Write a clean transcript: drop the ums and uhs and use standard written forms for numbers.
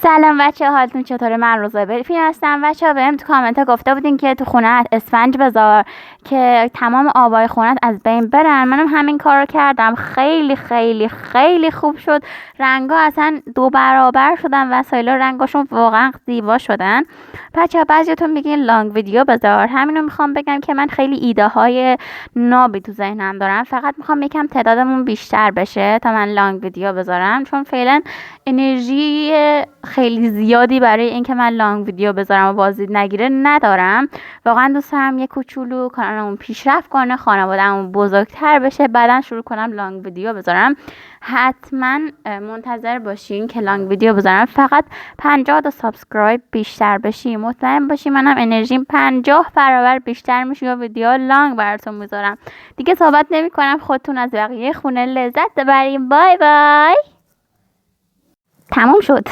سلام بچه، حالتون چطوره؟ من روزا برفین هستم. بچه ها بهم تو کامنت گفته بودین که تو خونت اسفنج بذار که تمام آبای خونت از بین برن. منم همین کار رو کردم. خیلی خیلی خیلی خوب شد. رنگا اصلا 2 برابر شدن. وسایل رنگاشون واقعا زیبا شدن. بچه ها بعضیاتون میگین لانگ ویدیو بذار. همینو میخوام بگم که من خیلی ایده های نابی تو ذهنم دارم. فقط میخوام یکم تعدادمون بیشتر بشه تا من لانگ ویدیو بذارم، چون فعلا انرژی خیلی زیادی برای اینکه من لانگ ویدیو بذارم و بازدید نگیره ندارم. واقعا دوست دارم یه کوچولو کانالمون پیشرفت کنه، خانواده‌مون بزرگتر بشه، بعدن شروع کنم لانگ ویدیو بذارم. حتما منتظر باشین که لانگ ویدیو بذارم. فقط 50 تا سابسکرایب بیشتر بشی، مطمئن باشی منم انرژیم 50 برابر بیشتر میشه و ویدیو لانگ براتون میذارم. دیگه صحبت نمی کنم، خودتون از بقیه خونه لذت ببریم. بای بای. تموم شد.